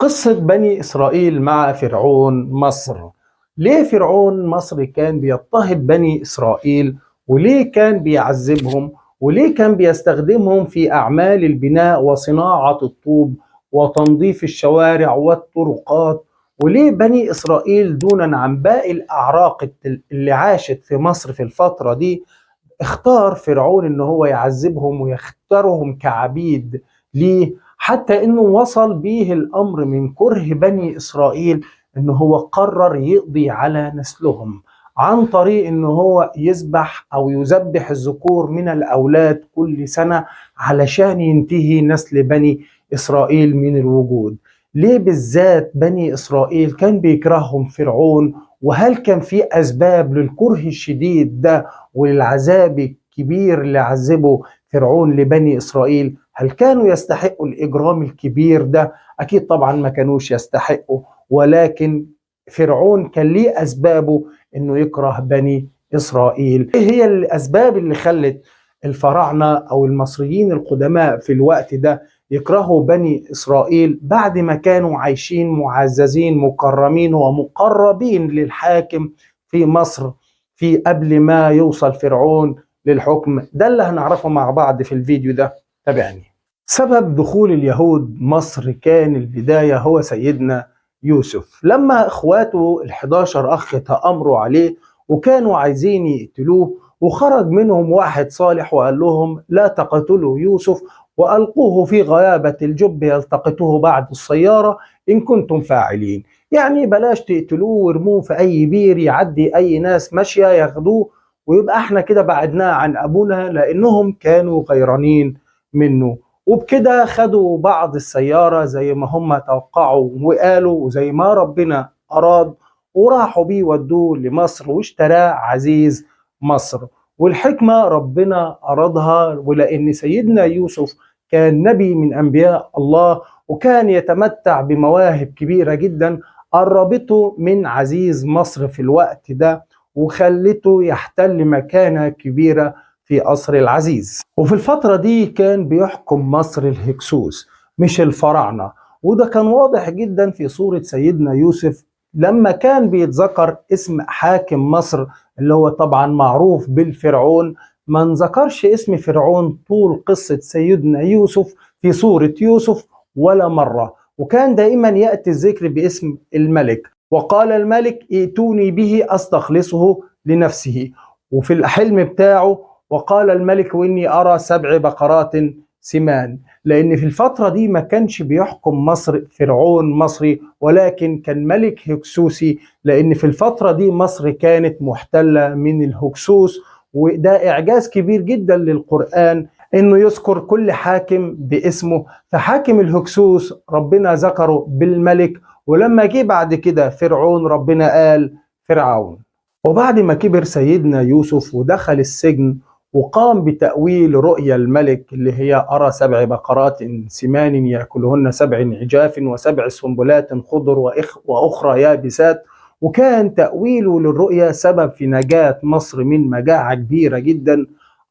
قصة بني إسرائيل مع فرعون مصر. ليه فرعون مصر كان بيضطهد بني إسرائيل؟ وليه كان بيعذبهم؟ وليه كان بيستخدمهم في أعمال البناء وصناعة الطوب وتنظيف الشوارع والطرقات؟ وليه بني إسرائيل دونا عن باقي الأعراق اللي عاشت في مصر في الفترة دي اختار فرعون ان هو يعذبهم ويختارهم كعبيد ليه، حتى انه وصل بيه الامر من كره بني اسرائيل ان هو قرر يقضي على نسلهم عن طريق ان هو يذبح او يذبح الذكور من الاولاد كل سنة علشان ينتهي نسل بني اسرائيل من الوجود. ليه بالذات بني اسرائيل كان بيكرههم فرعون؟ وهل كان في اسباب للكره الشديد ده والعذاب الكبير اللي عذبه فرعون لبني إسرائيل؟ هل كانوا يستحقوا الإجرام الكبير ده؟ أكيد طبعا ما كانوش يستحقوا، ولكن فرعون كان ليه أسبابه إنه يكره بني إسرائيل. إيه هي الأسباب اللي خلت الفراعنة أو المصريين القدماء في الوقت ده يكرهوا بني إسرائيل بعد ما كانوا عايشين معززين مكرمين ومقربين للحاكم في مصر في قبل ما يوصل فرعون للحكم؟ ده اللي هنعرفه مع بعض في الفيديو ده، تابعني. سبب دخول اليهود مصر كان البداية هو سيدنا يوسف، لما اخواته ال11 اخ تأمروا عليه وكانوا عايزين يقتلوه، وخرج منهم واحد صالح وقال لهم لا تقتلوا يوسف وألقوه في غيابة الجب يلتقطوه بعد الصيارة إن كنتم فاعلين. يعني بلاش تقتلوه وارموه في أي بير يعدي أي ناس ماشية ياخدوه، ويبقى احنا كده بعدناه عن أبونا، لأنهم كانوا غيرانين منه. وبكده خدوا بعض السيارة زي ما هم توقعوا وقالوا وزي ما ربنا أراد، وراحوا بيه ودوه لمصر واشتراه عزيز مصر. والحكمة ربنا أرادها، ولأن سيدنا يوسف كان نبي من أنبياء الله وكان يتمتع بمواهب كبيرة جدا، قربته من عزيز مصر في الوقت ده وخلته يحتل مكانة كبيرة في قصر العزيز. وفي الفترة دي كان بيحكم مصر الهكسوس مش الفراعنة، وده كان واضح جدا في صورة سيدنا يوسف لما كان بيتذكر اسم حاكم مصر اللي هو طبعا معروف بالفرعون. ما نذكرش اسم فرعون طول قصة سيدنا يوسف في صورة يوسف ولا مرة، وكان دائما يأتي الذكر باسم الملك. وقال الملك ائتوني به أستخلصه لنفسه. وفي الحلم بتاعه وقال الملك وإني أرى 7 بقرات سمان، لأن في الفترة دي ما كانش بيحكم مصر فرعون مصري ولكن كان ملك هكسوسي، لأن في الفترة دي مصر كانت محتلة من الهكسوس. وده إعجاز كبير جدا للقرآن إنه يذكر كل حاكم باسمه، فحاكم الهكسوس ربنا ذكره بالملك، ولما جه بعد كده فرعون ربنا قال فرعون. وبعد ما كبر سيدنا يوسف ودخل السجن وقام بتأويل رؤيا الملك اللي هي أرى 7 بقرات سمان يأكلهن 7 عجاف و7 سنبلات خضر وأخرى يابسات، وكان تأويله للرؤيا سبب في نجاة مصر من مجاعة كبيرة جدا.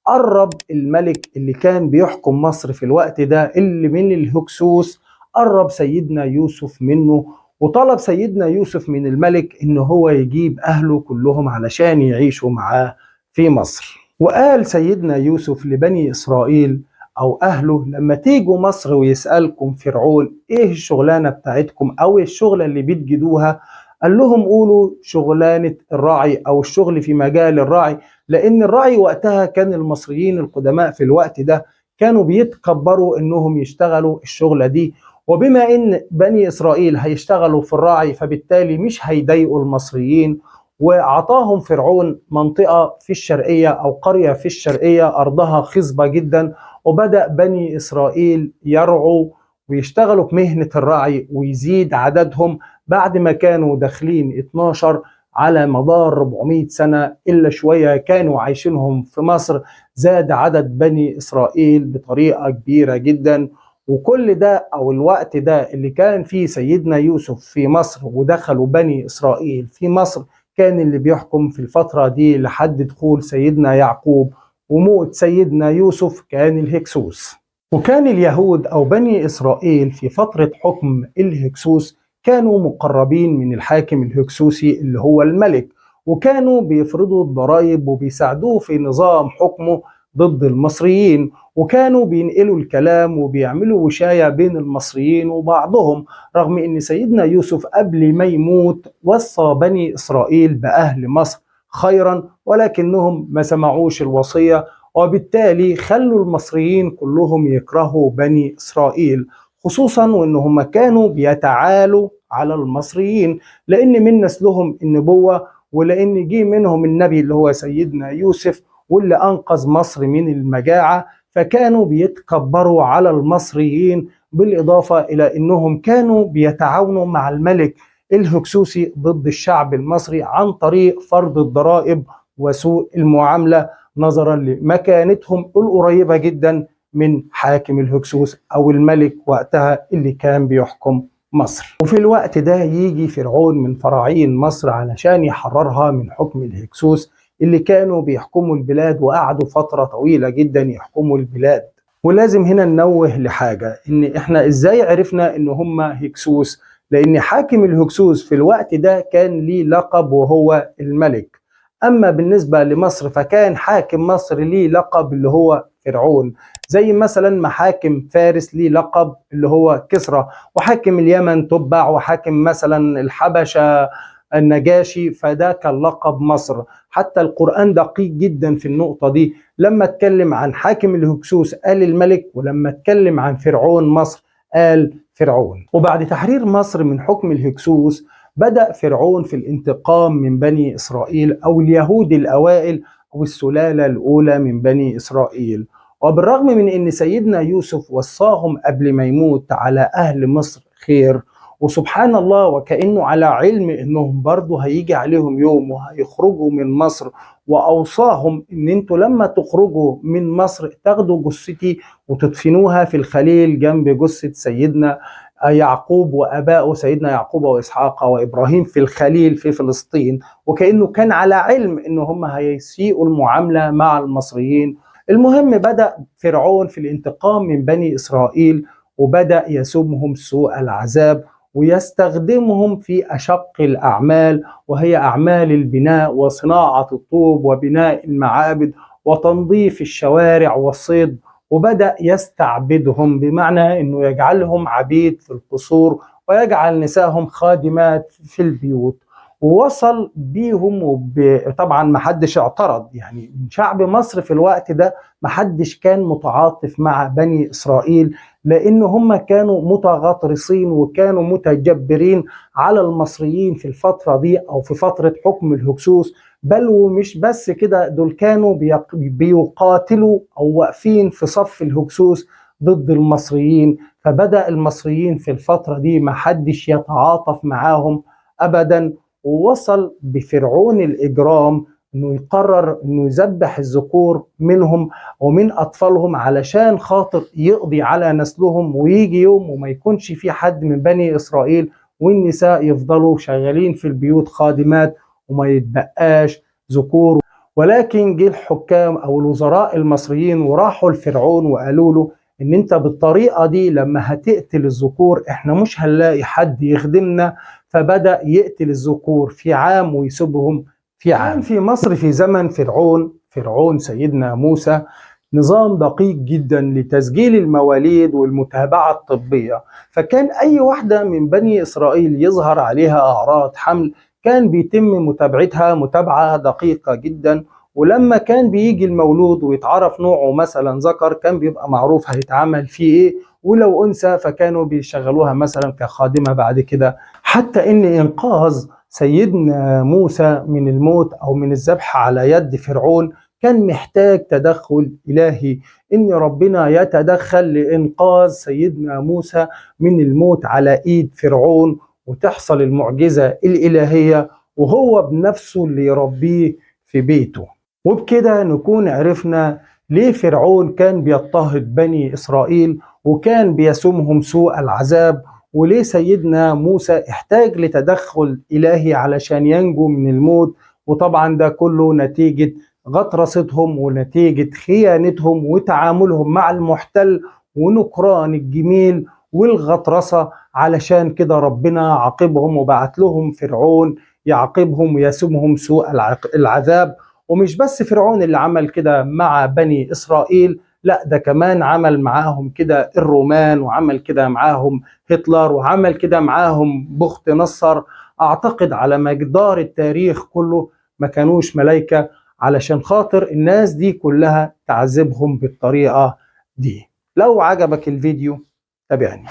قرب الملك اللي كان بيحكم مصر في الوقت ده اللي من الهكسوس، قرب سيدنا يوسف منه وطلب سيدنا يوسف من الملك إن هو يجيب أهله كلهم علشان يعيشوا معاه في مصر. وقال سيدنا يوسف لبني إسرائيل أو أهله لما تيجوا مصر ويسألكم فرعون إيه الشغلانة بتاعتكم أو الشغلة اللي بتجدوها، قال لهم قولوا شغلانة الراعي أو الشغل في مجال الراعي، لأن الراعي وقتها كان المصريين القدماء في الوقت ده كانوا بيتكبروا إنهم يشتغلوا الشغلة دي، وبما إن بني إسرائيل هيشتغلوا في الراعي فبالتالي مش هيضايقوا المصريين. وأعطاهم فرعون منطقة في الشرقية أو قرية في الشرقية أرضها خصبة جدا، وبدأ بني إسرائيل يرعوا ويشتغلوا بمهنة الرعي ويزيد عددهم بعد ما كانوا داخلين 12 على مدار 400 سنة إلا شوية كانوا عايشينهم في مصر. زاد عدد بني إسرائيل بطريقة كبيرة جدا. وكل ده أو الوقت ده اللي كان فيه سيدنا يوسف في مصر ودخلوا بني إسرائيل في مصر، كان اللي بيحكم في الفترة دي لحد دخول سيدنا يعقوب وموت سيدنا يوسف كان الهكسوس. وكان اليهود أو بني إسرائيل في فترة حكم الهكسوس كانوا مقربين من الحاكم الهكسوسي اللي هو الملك، وكانوا بيفرضوا الضرائب وبيساعدوه في نظام حكمه ضد المصريين، وكانوا بينقلوا الكلام وبيعملوا وشاية بين المصريين وبعضهم، رغم ان سيدنا يوسف قبل ما يموت وصى بني إسرائيل بأهل مصر خيرا، ولكنهم ما سمعوش الوصية، وبالتالي خلوا المصريين كلهم يكرهوا بني إسرائيل، خصوصا وانهم كانوا بيتعالوا على المصريين لان من نسلهم النبوة، ولان جه منهم النبي اللي هو سيدنا يوسف واللي انقذ مصر من المجاعة، فكانوا بيتكبروا على المصريين، بالاضافة الى انهم كانوا بيتعاونوا مع الملك الهكسوسي ضد الشعب المصري عن طريق فرض الضرائب وسوء المعاملة، نظرا لمكانتهم القريبة جدا من حاكم الهكسوس أو الملك وقتها اللي كان بيحكم مصر. وفي الوقت ده يجي فرعون من فراعين مصر علشان يحررها من حكم الهكسوس اللي كانوا بيحكموا البلاد وقعدوا فترة طويلة جدا يحكموا البلاد. ولازم هنا ننوه لحاجة، ان احنا ازاي عرفنا ان هم هكسوس؟ لان حاكم الهكسوس في الوقت ده كان ليه لقب وهو الملك. أما بالنسبة لمصر فكان حاكم مصر ليه لقب اللي هو فرعون، زي مثلا محاكم فارس ليه لقب اللي هو كسرى، وحاكم اليمن تبع، وحاكم مثلا الحبشة النجاشي، فده كان لقب مصر. حتى القرآن دقيق جدا في النقطة دي، لما اتكلم عن حاكم الهكسوس قال الملك، ولما اتكلم عن فرعون مصر قال فرعون. وبعد تحرير مصر من حكم الهكسوس بدأ فرعون في الانتقام من بني إسرائيل أو اليهود الأوائل أو السلالة الأولى من بني إسرائيل. وبالرغم من أن سيدنا يوسف وصاهم قبل ما يموت على أهل مصر خير، وسبحان الله وكأنه على علم أنهم برضه هيجي عليهم يوم وهيخرجوا من مصر، وأوصاهم أن أنتوا لما تخرجوا من مصر تاخدوا جثتي وتدفنوها في الخليل جنب جثة سيدنا يعقوب وابائه سيدنا يعقوب واسحاق وابراهيم في الخليل في فلسطين، وكانه كان على علم ان هم هيسيئوا المعامله مع المصريين. المهم بدا فرعون في الانتقام من بني اسرائيل، وبدا يسومهم سوء العذاب ويستخدمهم في اشق الاعمال، وهي اعمال البناء وصناعه الطوب وبناء المعابد وتنظيف الشوارع والصيد، وبدأ يستعبدهم بمعنى أنه يجعلهم عبيد في القصور ويجعل نسائهم خادمات في البيوت. ووصل بيهم طبعا محدش اعترض، يعني من شعب مصر في الوقت ده محدش كان متعاطف مع بني إسرائيل، لأن هم كانوا متغطرسين وكانوا متجبرين على المصريين في الفترة دي أو في فترة حكم الهكسوس. بل ومش بس كده، دول كانوا بيقاتلوا أو واقفين في صف الهكسوس ضد المصريين، فبدأ المصريين في الفترة دي محدش يتعاطف معاهم أبدا. ووصل بفرعون الإجرام انه يقرر انه يذبح الذكور منهم ومن اطفالهم علشان خاطر يقضي على نسلهم، ويجي يوم وما يكونش في حد من بني اسرائيل، والنساء يفضلوا شغالين في البيوت خادمات وما يتبقاش ذكور. ولكن جه الحكام او الوزراء المصريين وراحوا لفرعون وقالوا له ان انت بالطريقه دي لما هتقتل الذكور احنا مش هنلاقي حد يخدمنا، فبدأ يقتل الذكور في عام ويسيبهم في عام. في مصر في زمن فرعون سيدنا موسى نظام دقيق جدا لتسجيل المواليد والمتابعة الطبية، فكان أي واحدة من بني إسرائيل يظهر عليها أعراض حمل كان بيتم متابعتها متابعة دقيقة جدا، ولما كان بيجي المولود ويتعرف نوعه مثلا ذكر كان بيبقى معروف هيتعمل فيه ايه، ولو أنثى فكانوا بيشغلوها مثلا كخادمة بعد كده. حتى ان انقاذ سيدنا موسى من الموت او من الذبح على يد فرعون كان محتاج تدخل الهي، ان ربنا يتدخل لانقاذ سيدنا موسى من الموت على ايد فرعون، وتحصل المعجزة الالهية وهو بنفسه اللي يربيه في بيته. وبكده نكون عرفنا ليه فرعون كان بيضطهد بني اسرائيل وكان بيسومهم سوء العذاب، وليه سيدنا موسى احتاج لتدخل إلهي علشان ينجو من الموت. وطبعا ده كله نتيجة غطرستهم ونتيجة خيانتهم وتعاملهم مع المحتل ونكران الجميل والغطرسة، علشان كده ربنا عاقبهم وبعت لهم فرعون يعاقبهم ويسومهم سوء العذاب. ومش بس فرعون اللي عمل كده مع بني إسرائيل، لا ده كمان عمل معاهم كده الرومان، وعمل كده معاهم هتلر، وعمل كده معاهم بخت نصر. أعتقد على مقدار التاريخ كله ما كانوش ملايكة علشان خاطر الناس دي كلها تعذبهم بالطريقة دي. لو عجبك الفيديو تابعني.